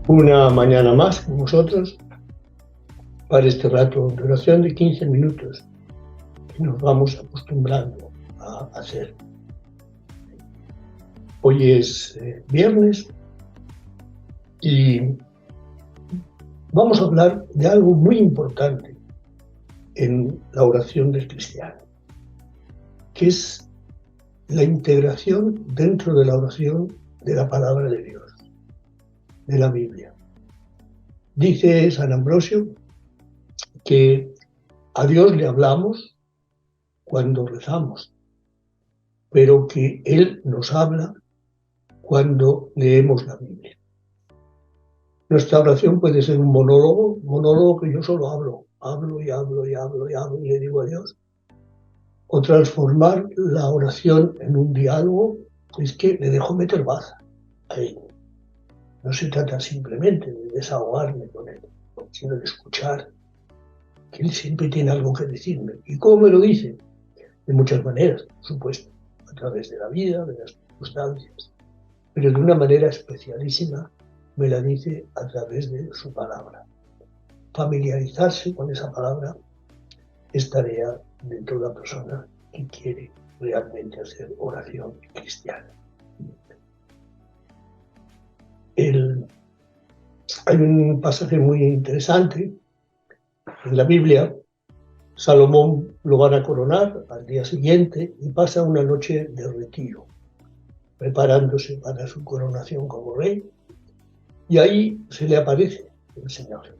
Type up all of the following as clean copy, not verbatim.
Una mañana más con vosotros para este rato de oración de 15 minutos que nos vamos acostumbrando a hacer. Hoy es viernes y vamos a hablar de algo muy importante en la oración del cristiano, que es la integración dentro de la oración de la palabra de Dios, de la Biblia. Dice San Ambrosio que a Dios le hablamos cuando rezamos, pero que Él nos habla cuando leemos la Biblia. Nuestra oración puede ser un monólogo que yo solo hablo y le digo a Dios. O transformar la oración en un diálogo, es que le dejo meter baza a Él. No se trata simplemente de desahogarme con Él, sino de escuchar, que Él siempre tiene algo que decirme. ¿Y cómo me lo dice? De muchas maneras, por supuesto, a través de la vida, de las circunstancias, pero de una manera especialísima me la dice a través de su palabra. Familiarizarse con esa palabra es tarea de toda persona que quiere realmente hacer oración cristiana. Hay un pasaje muy interesante en la Biblia. Salomón lo van a coronar al día siguiente y pasa una noche de retiro, preparándose para su coronación como rey, y ahí se le aparece el Señor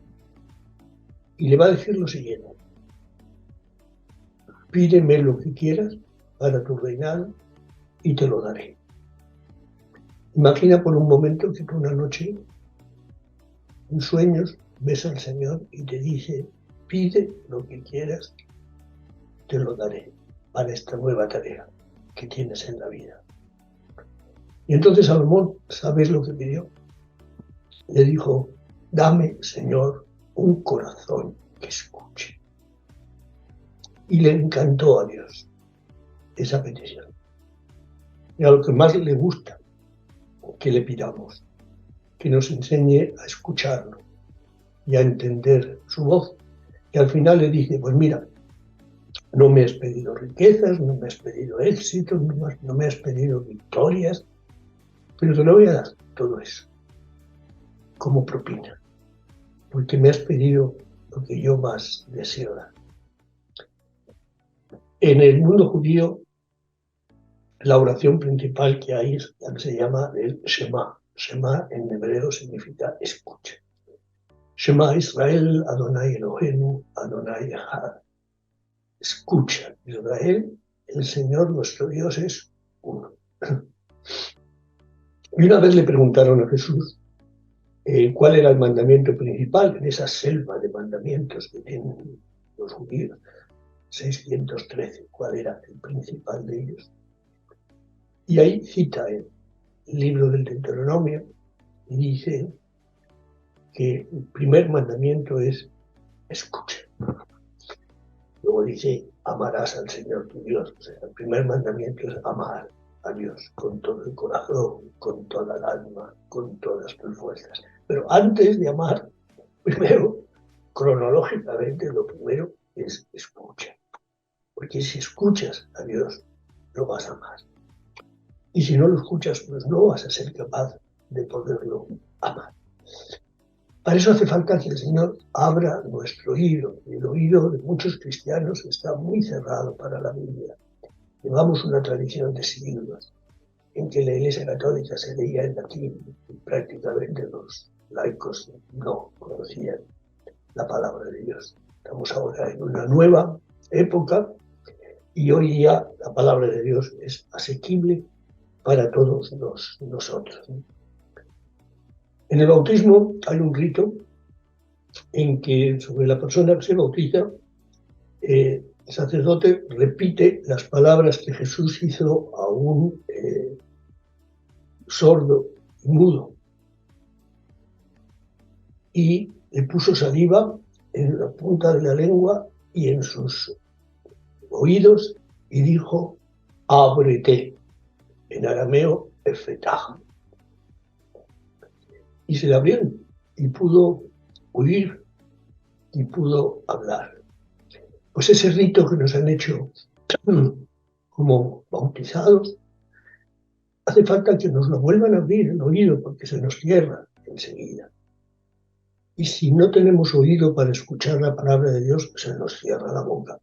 y le va a decir lo siguiente: pídeme lo que quieras para tu reinado y te lo daré. Imagina por un momento que por una noche, en sueños, ves al Señor y te dice: pide lo que quieras, te lo daré para esta nueva tarea que tienes en la vida. Y entonces Salomón, ¿sabes lo que pidió? Le dijo: dame, Señor, un corazón que escuche. Y le encantó a Dios esa petición. Y a lo que más le gusta que le pidamos, que nos enseñe a escucharlo y a entender su voz. Y al final le dice: pues mira, no me has pedido riquezas, no me has pedido éxitos, no me has pedido victorias, pero te lo voy a dar todo eso como propina, porque me has pedido lo que yo más deseo dar. En el mundo judío, la oración principal que hay es la que se llama el Shema. Shema en hebreo significa escucha. Shema Israel, Adonai Eloheinu, Adonai Echad. Escucha, Israel, el Señor nuestro Dios es uno. Y una vez le preguntaron a Jesús cuál era el mandamiento principal en esa selva de mandamientos que tienen los judíos, 613, cuál era el principal de ellos. Y ahí cita el libro del Deuteronomio y dice que el primer mandamiento es escucha. Luego dice: amarás al Señor tu Dios. O sea, el primer mandamiento es amar a Dios con todo el corazón, con toda el alma, con todas tus fuerzas. Pero antes de amar, primero, cronológicamente, lo primero es escucha. Porque si escuchas a Dios, lo vas a amar. Y si no lo escuchas, pues no vas a ser capaz de poderlo amar. Para eso hace falta que el Señor abra nuestro oído. Y el oído de muchos cristianos está muy cerrado para la Biblia. Llevamos una tradición de siglos en que la Iglesia Católica se leía en latín y prácticamente los laicos no conocían la palabra de Dios. Estamos ahora en una nueva época y hoy ya la palabra de Dios es asequible para todos nosotros. En el bautismo hay un rito en que sobre la persona que se bautiza, el sacerdote repite las palabras que Jesús hizo a un sordo y mudo, y le puso saliva en la punta de la lengua y en sus oídos y dijo: ábrete, en arameo, efetah. Y se le abrieron y pudo oír y pudo hablar. Pues ese rito que nos han hecho como bautizados, hace falta que nos lo vuelvan a abrir el oído porque se nos cierra enseguida. Y si no tenemos oído para escuchar la palabra de Dios, se nos cierra la boca.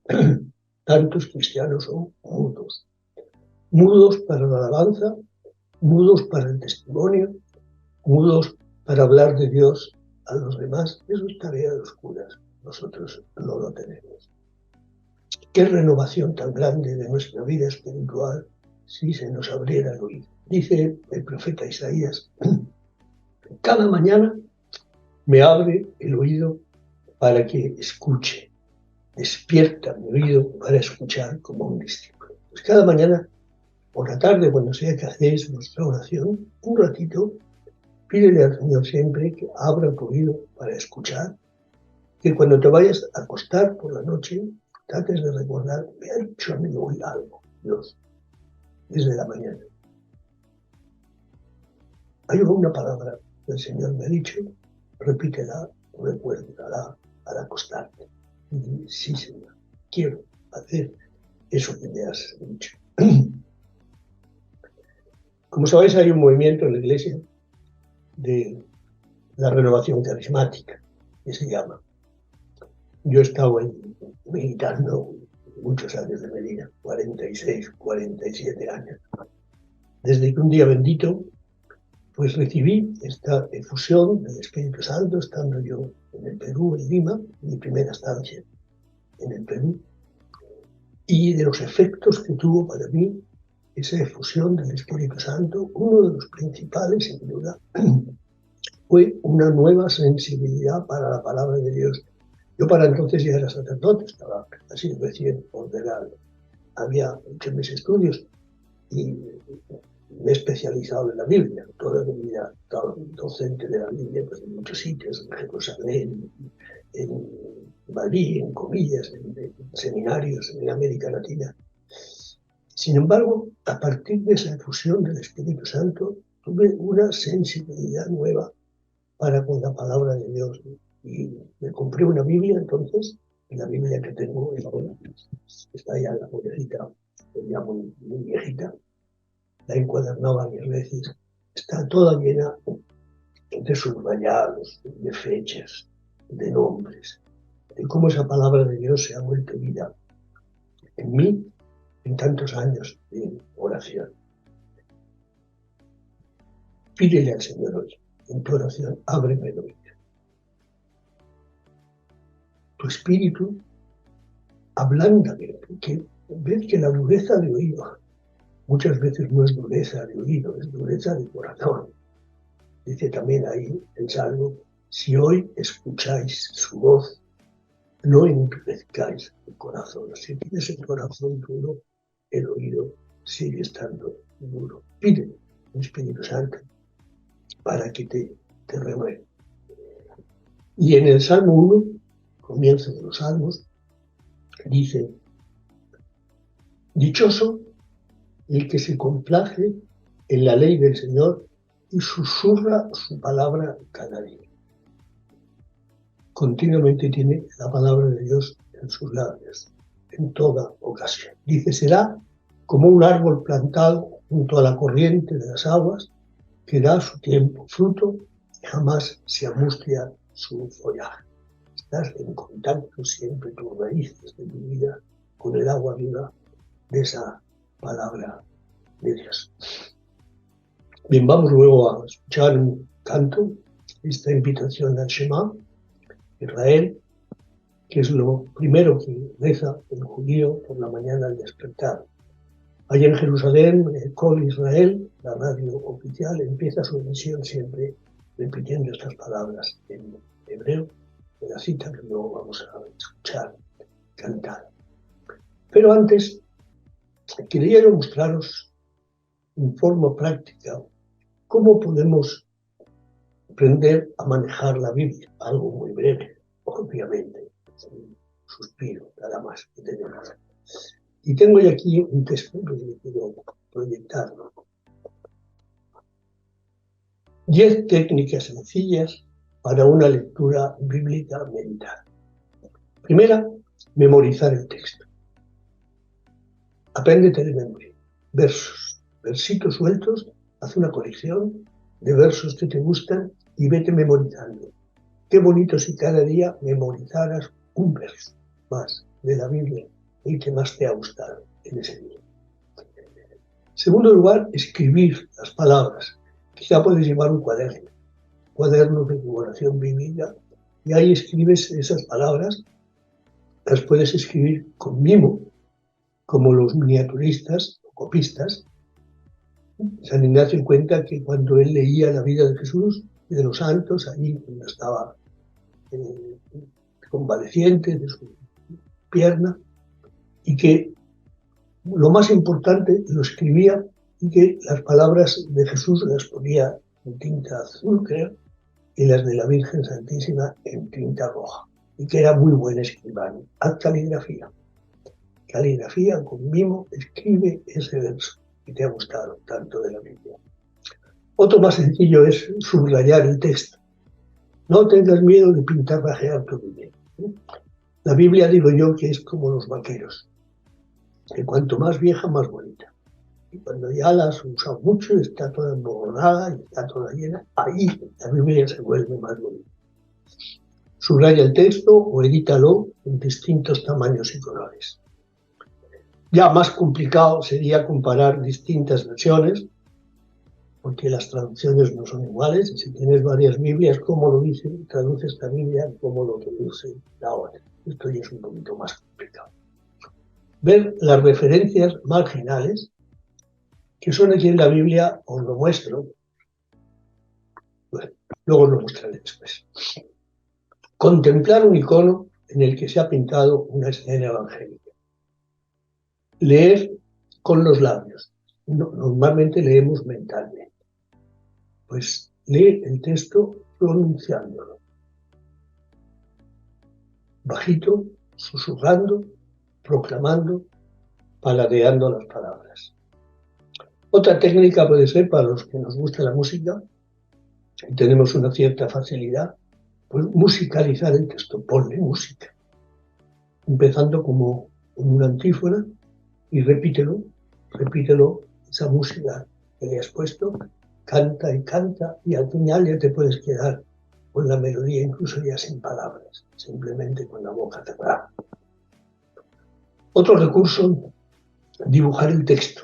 Tantos cristianos son mudos. Mudos para la alabanza, mudos para el testimonio, mudos para hablar de Dios a los demás. Eso es tarea de los curas. Nosotros no lo tenemos. Qué renovación tan grande de nuestra vida espiritual si se nos abriera el oído. Dice el profeta Isaías, cada mañana me abre el oído para que escuche, despierta mi oído para escuchar como un discípulo. Pues cada mañana, por la tarde, cuando sea que hacéis vuestra oración, un ratito, pídele al Señor siempre que abra tu oído para escuchar, que cuando te vayas a acostar por la noche, trates de recordar, me ha dicho a mí hoy algo, Dios, desde la mañana. Hay una palabra que el Señor me ha dicho, repítela, recuérdala al acostarte. Y sí, Señor, quiero hacer eso que me has dicho. Como sabéis, hay un movimiento en la Iglesia de la renovación carismática, que se llama. Yo he estado militando muchos años de Medina, 46, 47 años. Desde que un día bendito, pues recibí esta efusión del Espíritu Santo, estando yo en el Perú, en Lima, mi primera estancia en el Perú, y de los efectos que tuvo para mí esa efusión del Espíritu Santo, uno de los principales, sin duda, fue una nueva sensibilidad para la palabra de Dios. Yo para entonces ya era sacerdote, estaba así recién ordenado. Había hecho mis estudios y me he especializado en la Biblia. Toda mi vida he estado docente de la Biblia pues, en muchos sitios, en Jerusalén, en Madrid, en Comillas, en seminarios en América Latina. Sin embargo, a partir de esa efusión del Espíritu Santo, tuve una sensibilidad nueva para con la palabra de Dios. Y me compré una Biblia entonces, y la Biblia que tengo ahora está ya la pobrecita, ya muy viejita, la encuadernaba varias veces, está toda llena de subrayados, de fechas, de nombres, de cómo esa palabra de Dios se ha vuelto vida en mí en tantos años de oración. Pídele al Señor hoy, en tu oración, ábreme el oído. Tu espíritu, ablándame, porque ves que la dureza de oído muchas veces no es dureza de oído, es dureza de corazón. Dice también ahí el Salmo, si hoy escucháis su voz, no endurezcáis el corazón. Si tienes el corazón duro, el oído sigue estando duro. Pide al Espíritu Santo para que te renueve. Y en el Salmo 1, comienzo de los Salmos, dice, dichoso el que se complace en la ley del Señor y susurra su palabra cada día. Continuamente tiene la palabra de Dios en sus labios, en toda ocasión. Dice, será como un árbol plantado junto a la corriente de las aguas, que da su tiempo fruto y jamás se angustia su follaje. Estás en contacto siempre tus raíces de tu vida con el agua viva de esa palabra de Dios. Bien, vamos luego a escuchar un canto, esta invitación al Shema, Israel, que es lo primero que reza el judío por la mañana al despertar. Allá en Jerusalén, Kol Israel, la radio oficial, empieza su emisión siempre repitiendo estas palabras en hebreo, de la cita que luego vamos a escuchar cantar. Pero antes, quería yo mostraros en forma práctica cómo podemos aprender a manejar la Biblia, algo muy breve, obviamente, un suspiro, nada más que tenemos. Y tengo ya aquí un texto que quiero proyectarlo. 10 técnicas sencillas para una lectura bíblica meditada. Primera, memorizar el texto. Apréndete de memoria. Versos, versitos sueltos, haz una colección de versos que te gustan y vete memorizando. Qué bonito si cada día memorizaras un verso más de la Biblia, el que más te ha gustado en ese día. Segundo lugar, escribir las palabras. Quizá puedes llevar un cuaderno de tu oración bíblica, y ahí escribes esas palabras. Las puedes escribir con mimo, como los miniaturistas o copistas. San Ignacio cuenta que cuando él leía la vida de Jesús y de los santos, allí cuando estaba convaleciente de su pierna, y que lo más importante lo escribía, y que las palabras de Jesús las ponía en tinta azul, creo, y las de la Virgen Santísima en tinta roja, y que era muy buen escribano. Haz caligrafía. Caligrafía con mimo, escribe ese verso que te ha gustado tanto de la Biblia. Otro más sencillo es subrayar el texto. No tengas miedo de pintarrajear tu Biblia. La Biblia, digo yo, que es como los vaqueros, que cuanto más vieja, más bonita. Y cuando ya la has usado mucho, está toda emborronada y está toda llena, ahí la Biblia se vuelve más bonita. Subraya el texto o edítalo en distintos tamaños y colores. Ya más complicado sería comparar distintas versiones, porque las traducciones no son iguales, y si tienes varias Biblias, ¿cómo lo dice? Traduce esta Biblia, ¿cómo lo traduce la otra? Esto ya es un poquito más complicado. Ver las referencias marginales, que son aquí en la Biblia, os lo muestro. Bueno, luego lo mostraré después. Contemplar un icono en el que se ha pintado una escena evangélica. Leer con los labios. Normalmente leemos mentalmente. Pues lee el texto pronunciándolo. Bajito, susurrando, proclamando, paladeando las palabras. Otra técnica puede ser, para los que nos gusta la música y tenemos una cierta facilidad, pues musicalizar el texto, ponle música. Empezando como en una antífona y repítelo, esa música que le has puesto, canta y al final ya te puedes quedar con la melodía, incluso ya sin palabras, simplemente con la boca cerrada. Otro recurso, dibujar el texto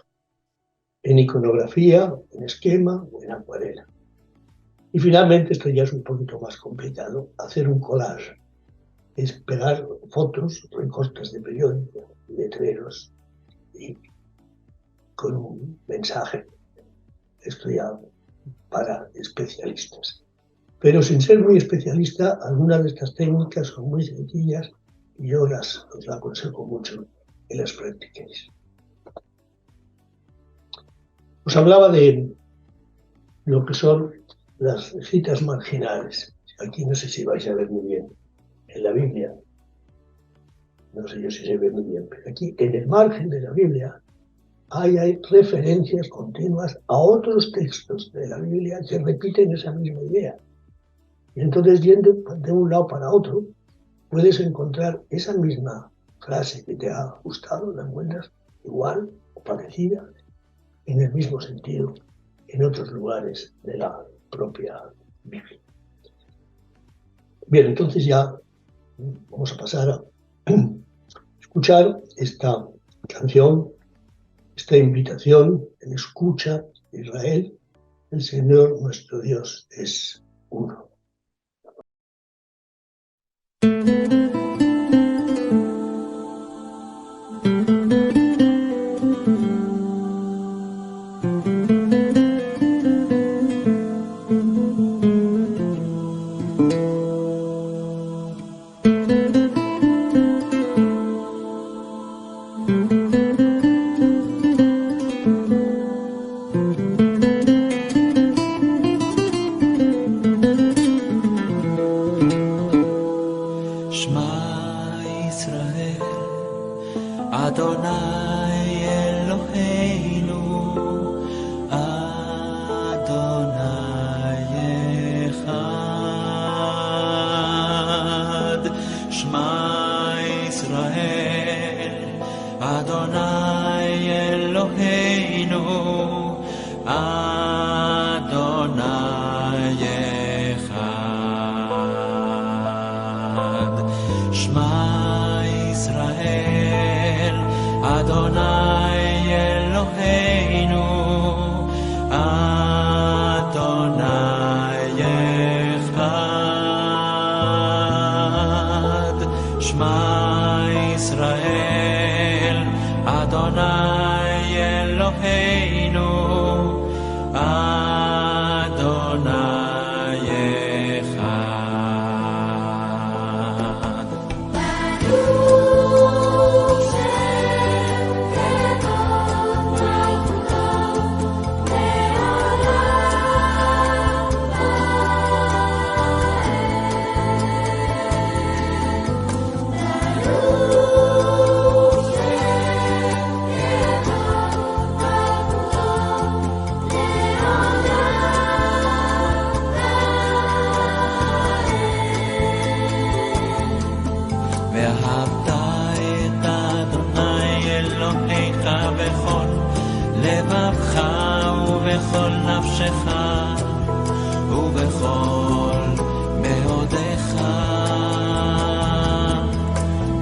en iconografía, en esquema o en acuarela. Y finalmente, esto ya es un poquito más complicado, hacer un collage, es pegar fotos, recortes de periódico, letreros, y con un mensaje. Esto ya para especialistas. Pero sin ser muy especialista, algunas de estas técnicas son muy sencillas y yo os aconsejo mucho que las practiquéis. Os hablaba de lo que son las citas marginales. Aquí no sé si vais a ver muy bien. En la Biblia, no sé yo si se ve muy bien, pero aquí en el margen de la Biblia hay referencias continuas a otros textos de la Biblia que repiten esa misma idea. Y entonces, yendo de un lado para otro, puedes encontrar esa misma frase que te ha gustado, la encuentras igual o parecida, en el mismo sentido, en otros lugares de la propia Biblia. Bien, entonces ya vamos a pasar a escuchar esta canción, esta invitación, en escucha Israel, el Señor nuestro Dios es uno. Eloheinu Adonai Echad. Shema Yisrael Adonai Eloheinu Adonai Echad. Shema Yisrael Adonai Eloheinu Adonai Echad. ואהבת את אדוני אלוהיך בכל לבבך ובכל נפשך ובכל מאודיך.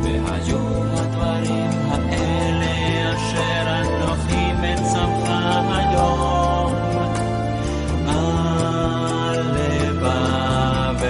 והיו הדברים האלה אשר אנוכי מצווך היום על לבבך.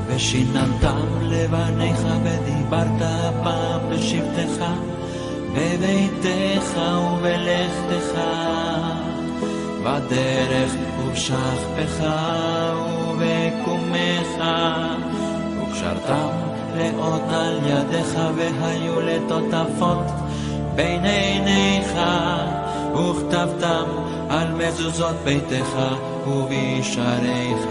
ושיננתם לבניך ודיברת פעם בשבתך בביתך ובלכתך בדרך ובשכבך ובקומך וקשרתם לאות על ידיך והיו לטוטפות בין עיניך וכתבתם על מזוזות ביתך ובישעריך.